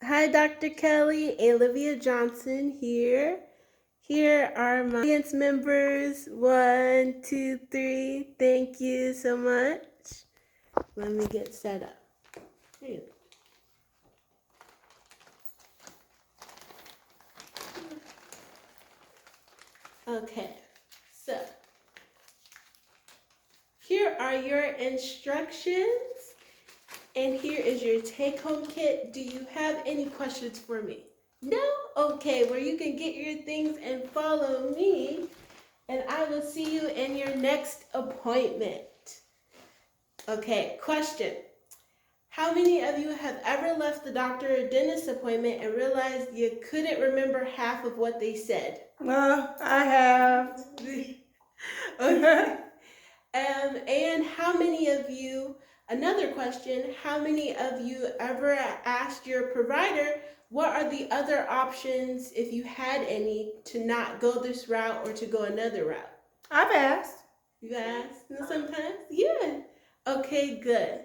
Hi, Dr. Kelly. Olivia Johnson here. Here are my audience members. 1, 2, 3. Thank you so much. Let me get set up. There you go. Okay, so here are your instructions, and here is your take-home kit. Do you have any questions for me? No? Okay, where you can get your things and follow me, and I will see you in your next appointment. Okay, question. How many of you have ever left the doctor or dentist appointment and realized you couldn't remember half of what they said? I have. Okay. And how many of you, another question, how many of you ever asked your provider what are the other options, if you had any, to not go this route or to go another route? I've asked. You asked sometimes? Yeah. Okay, good.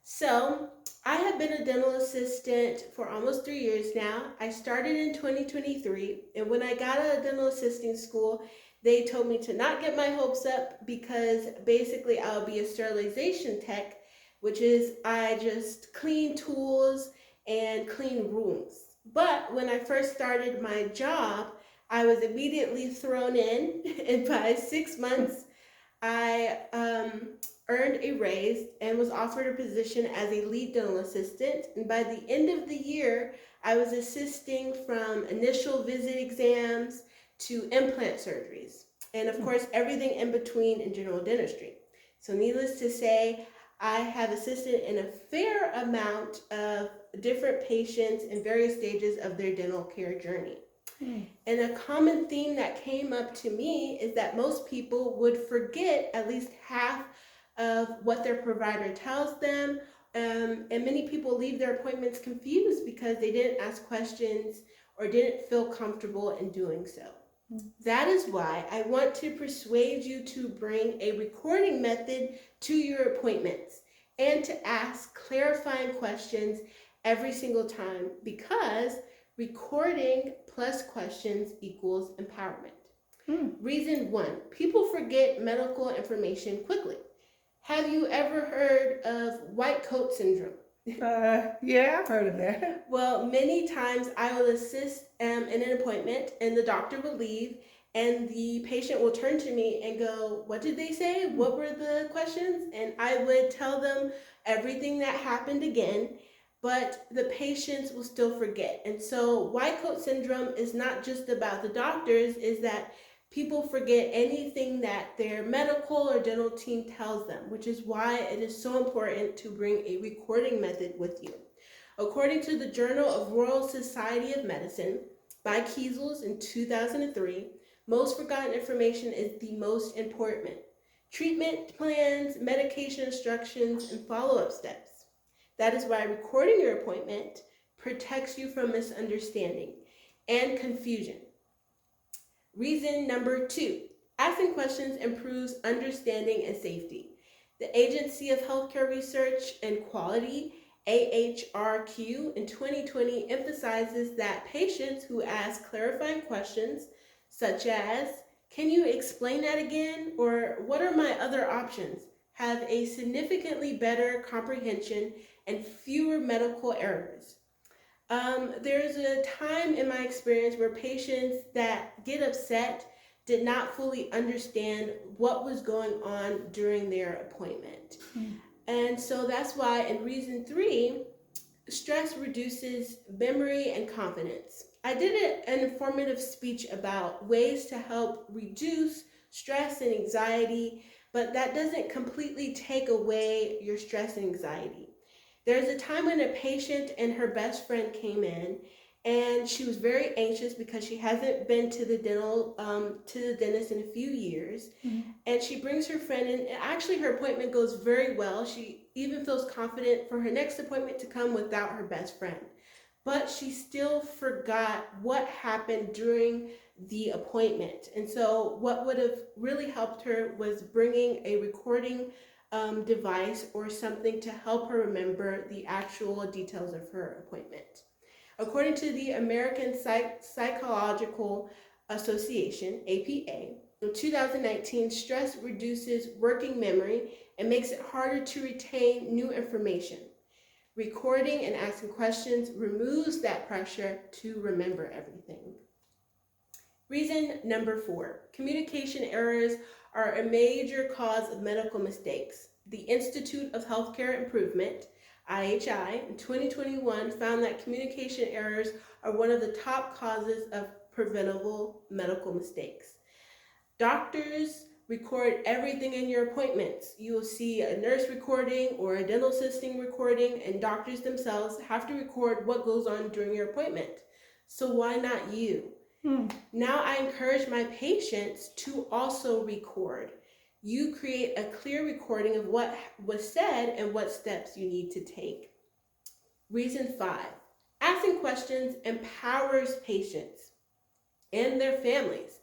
So, I have been a dental assistant for almost 3 years now. I started in 2023, and when I got out of dental assisting school, they told me to not get my hopes up because basically I'll be a sterilization tech, which is I just clean tools and clean rooms. But when I first started my job, I was immediately thrown in, and by 6 months, I earned a raise and was offered a position as a lead dental assistant. And by the end of the year, I was assisting from initial visit exams to implant surgeries. And of course, everything in between in general dentistry. So, needless to say, I have assisted in a fair amount of different patients in various stages of their dental care journey. And a common theme that came up to me is that most people would forget at least half of what their provider tells them. And many people leave their appointments confused because they didn't ask questions or didn't feel comfortable in doing so. That is why I want to persuade you to bring a recording method to your appointments and to ask clarifying questions every single time, because recording plus questions equals empowerment. Reason 1, people forget medical information quickly. Have you ever heard of white coat syndrome? Yeah, I've heard of that. Well, many times I will assist in an appointment, and the doctor will leave, and the patient will turn to me and go, "What did they say? What were the questions?" And I would tell them everything that happened again, but the patients will still forget. And so white coat syndrome is not just about the doctors, is that people forget anything that their medical or dental team tells them, which is why it is so important to bring a recording method with you. According to the Journal of Royal Society of Medicine by Kiesels in 2003, most forgotten information is the most important. Treatment plans, medication instructions, and follow-up steps. That is why recording your appointment protects you from misunderstanding and confusion. Reason number 2, asking questions improves understanding and safety. The Agency of Healthcare Research and Quality, AHRQ, in 2020 emphasizes that patients who ask clarifying questions such as, "Can you explain that again?" or "What are my other options?" have a significantly better comprehension and fewer medical errors. There's a time in my experience where patients that get upset did not fully understand what was going on during their appointment. And so that's why in reason 3, stress reduces memory and confidence. I did an informative speech about ways to help reduce stress and anxiety, but that doesn't completely take away your stress and anxiety. There's a time when a patient and her best friend came in, and she was very anxious because she hasn't been to the dentist in a few years. And she brings her friend in, and actually her appointment goes very well. She even feels confident for her next appointment to come without her best friend. But she still forgot what happened during the appointment. And so what would have really helped her was bringing a recording device or something to help her remember the actual details of her appointment. According to the American Psychological Association, APA, in 2019, stress reduces working memory and makes it harder to retain new information. Recording and asking questions removes that pressure to remember everything. Reason number 4, communication errors are a major cause of medical mistakes. The Institute of Healthcare Improvement, IHI, in 2021 found that communication errors are one of the top causes of preventable medical mistakes. Doctors record everything in your appointments. You will see a nurse recording or a dental assistant recording, and doctors themselves have to record what goes on during your appointment. So why not you? Now I encourage my patients to also record. You create a clear recording of what was said and what steps you need to take. Reason 5, asking questions empowers patients and their families.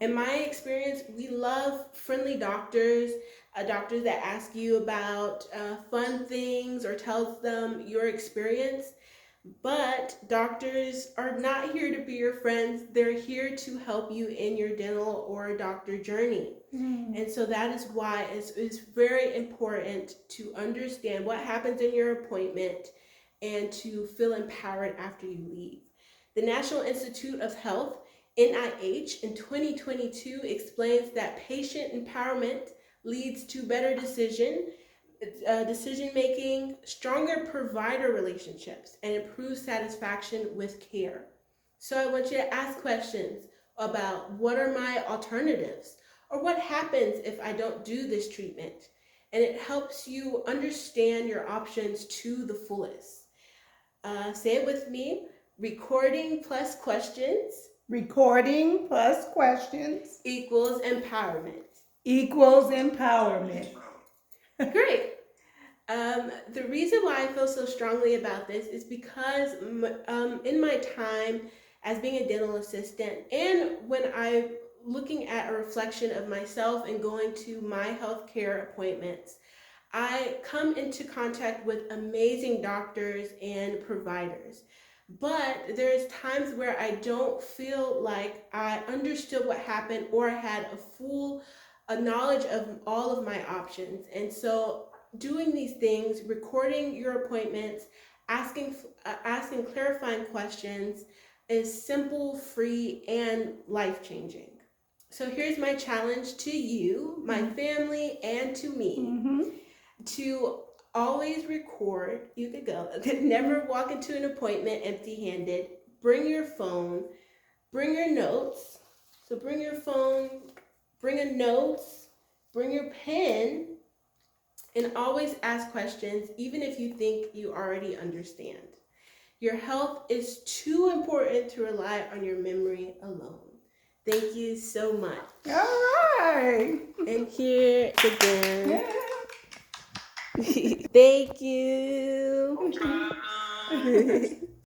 In my experience, we love friendly doctors, doctors that ask you about fun things or tells them your experience. But doctors are not here to be your friends. They're here to help you in your dental or doctor journey. And so that is why it's very important to understand what happens in your appointment and to feel empowered after you leave. The National Institute of Health, NIH, in 2022 explains that patient empowerment leads to better decision making, stronger provider relationships, and improved satisfaction with care. So I want you to ask questions about what are my alternatives, or what happens if I don't do this treatment, and it helps you understand your options to the fullest. Say it with me: recording plus questions Recording plus questions equals empowerment. equals empowerment. Great. The reason why I feel so strongly about this is because in my time as being a dental assistant, and when I'm looking at a reflection of myself and going to my healthcare appointments, I come into contact with amazing doctors and providers. But there's times where I don't feel like I understood what happened or had a full knowledge of all of my options. And so doing these things, recording your appointments, asking clarifying questions is simple, free, and life-changing. So here's my challenge to you, my family, and to me, to always record. You could go. Never walk into an appointment empty-handed. Bring your phone. Bring your notes. So bring your phone. Bring a notes. Bring your pen. And always ask questions, even if you think you already understand. Your health is too important to rely on your memory alone. Thank you so much. All right. And here again. Thank you.